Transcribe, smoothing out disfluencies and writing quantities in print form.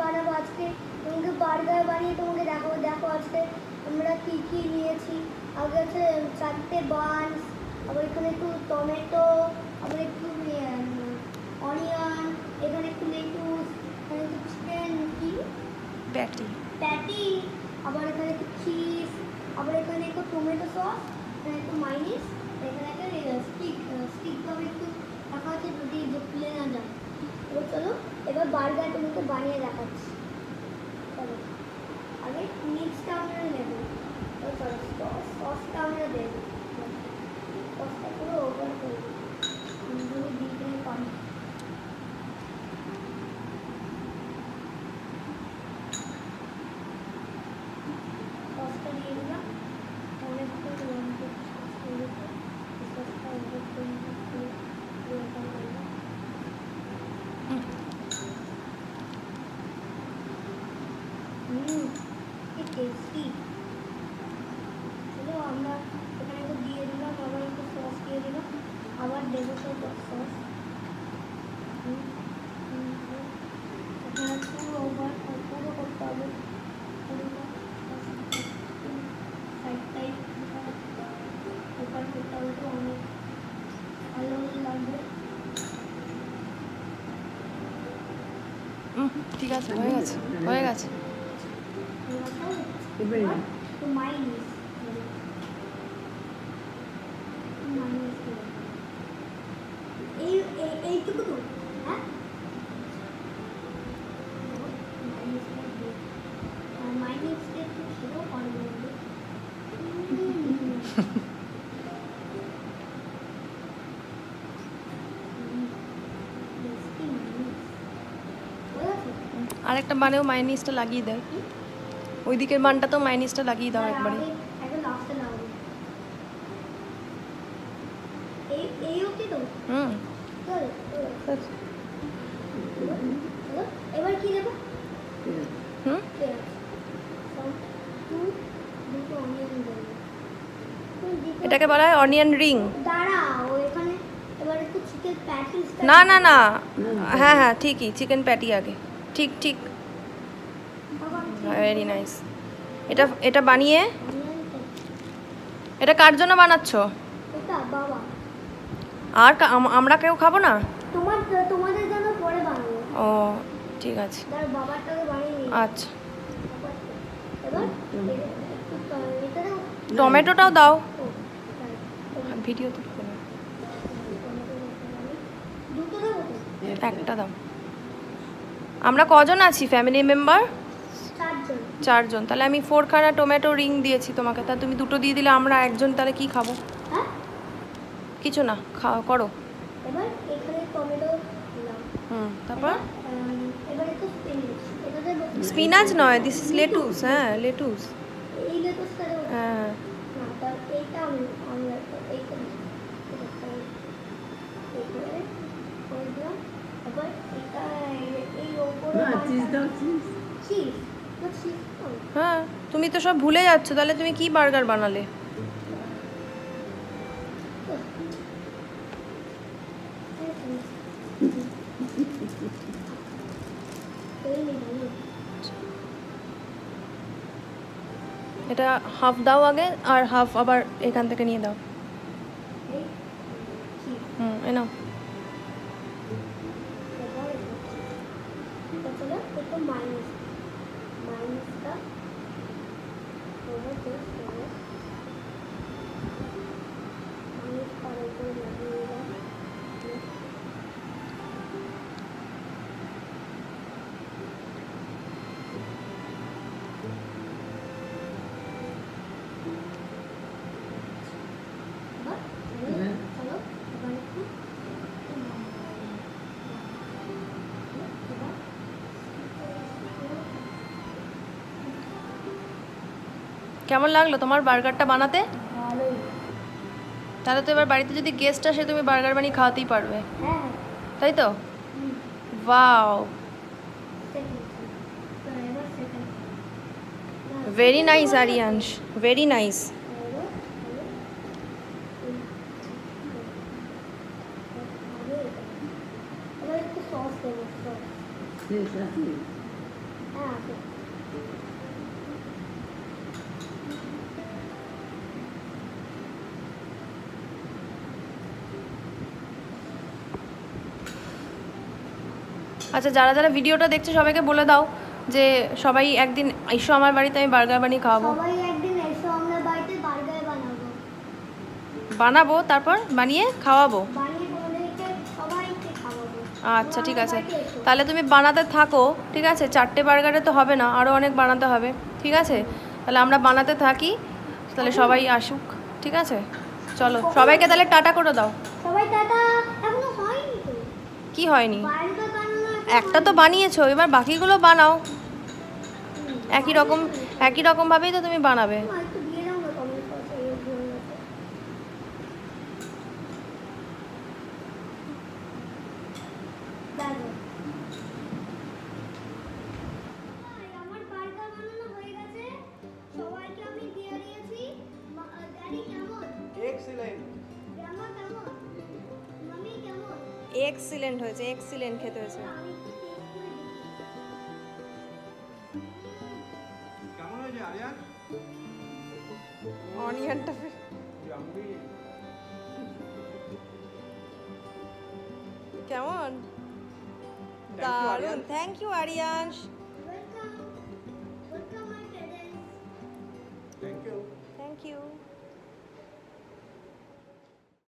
বানাবো আজকে তোমাকে বার্গার বানিয়ে তোমাকে দেখাবো। দেখো আজকে আমরা কি কি নিয়েছি। আগে হচ্ছে 4টে বানস, আবার এখানে একটু টমেটো, আবার একটু অনিয়ন, এখানে একটু লেটুস, এখানে একটু চিকেন কি প্যাটি, আবার এখানে একটু চিজ, আবার এখানে একটু টমেটো সস, এখানে একটু মাইনিস, এখানে একটা স্টিক ভাবে একটু রাখা আছে যদি খুলে না যায়। এবার চলো এবার বার্গার তোমাকে বানিয়ে দেখাচ্ছি। চলো আগে মিক্সটা আমরা নেবো। চলো সসটা আমরা দেবো। সসটা পুরো ওভার করে দিয়ে পানি। সসটা দিয়ে দিলাম অনেকটা সসটা ওভার করে টেস্টি। চলো আমরা এখানে একটু দিয়ে দিলাম, আবার একটু সস দিয়ে দিলাম, আবার দেবো সব সস। এখানে পুরো ওভার পুরো করতে হবে। সাইডটাই ওভার করতে হবে, তো অনেক ভালো লাগবে। ঠিক আছে, হয়ে গেছে হয়ে গেছে। তো মাইনিস এইটুকু তো হ্যাঁ মাইনিসটা একটু ছিল পারবো। আরেকটা বানেও মায়োনিজটা লাগিয়ে দাও, ওই দিকের বানটা তো মায়োনিজটা লাগিয়ে দাও একবারে। হুম এবার কি দেবো? হুম এটাকে বলা হয় অনিয়ন রিং। দাঁড়াও এখানে এবার একটু চিকেন প্যাটিস। না না না, হ্যাঁ হ্যাঁ ঠিকই, চিকেন প্যাটি আগে। ঠিক ঠিক, ভেরি নাইস। এটা এটা বানিয়ে, এটা কার জন্য বানাচ্ছ? এটা বাবা। আর আমরা কেউ খাবো না? তোমাদের জন্য পরে বানাবো। ও ঠিক আছে, তার বাবারটাকে বানিয়ে নিই। আচ্ছা। এবার এটা দাও, টমেটোটাও দাও, ভিডিও তো দুটো দেবো তো? একটা দাও। আমরা কজন আছি ফ্যামিলি মেম্বার? 4 জন। 4 জন, তাহলে আমি 4খানা টমেটো রিং দিয়েছি তোমাকে, তা তুমি 2টো দিয়ে দিলে আমরা 1 জন তাহলে কি খাবো? হ্যাঁ কিছু না, করো। এবার এখানে টমেটো দিলাম। তারপর এবার একটু স্পিনাচ, এটা দেবো? স্পিনাচ নয়, দিস ইজ লেটুস। হ্যাঁ লেটুস। এই লেটুসটা দেবো? হ্যাঁ না তার এইটা আমরা এইটা করে দিলাম। এবার এটা এই ওপরে চিজ দাও। চিজ দাও। হ্যাঁ, তুমি তো সব ভুলে যাচ্ছ, তাহলে তুমি কি বার্গার বানালে? এটা হাফ দাও আগে, আর হাফ আবার এখান থেকে নিয়ে দাও। এ নাও। কেমন লাগলো তোমার বার্গারটা বানাতে? তাহলে তো এবার বাড়িতে যদি গেস্ট আসে তুমি বার্গার বানিয়ে খাওয়াতেই পারবে, তাই তো? Wow, very nice Aryansh, very nice. হ্যাঁ আছে। আচ্ছা, যারা যারা ভিডিওটা দেখছে সবাইকে বলে দাও যে সবাই একদিন এসো আমার বাড়িতে, আমি বার্গার বানিয়ে খাওয়াবো। সবাই একদিন এসো আমরা বাড়িতে বার্গার বানাবো। বানাবো, তারপর বানিয়ে খাওয়াবো। বানিয়ে তোমাদেরকে সবাইকে খাওয়াবো। আচ্ছা ঠিক আছে, বাড়িতে এসো। তাহলে তুমি বানাতে থাকো, ঠিক আছে? 4টে বার্গারে তো হবে না, আরও অনেক বানাতে হবে, ঠিক আছে? তাহলে আমরা বানাতে থাকি, তাহলে সবাই আসুক, ঠিক আছে? চলো সবাইকে তাহলে টাটা করে দাও। সবাই টাটা। এখনো হয়নি তো। কি হয়নি? বার্গার বানানো একটা তো বানিয়েছো, এবার বাকিগুলো বানাও। একই রকমভাবেই তো তুমি বানাবে। একটু দিয়ে দাও না কমেন্ট বক্সে এই ভিডিওতে। দেখো আমার বার্গার বানানো হয়ে গেছে, সবাইকে আমি দিয়ে দিয়েছি। ড্যাডি কেমন? এক্সিলেন্ট। গ্রামা কেমন? মামি কেমন? এক্সিলেন্ট হয়েছে, এক্সিলেন্ট খেতে হয়েছে। আমি একটু টেস্ট করে দেখি। কেমন হয়েছে আরিয়ান? অনিয়নটা ইয়াম্মি। কেমন? you, দারুণ, Aryan. Thank you Aryansh. Welcome. Welcome my parents. Thank you. Thank you.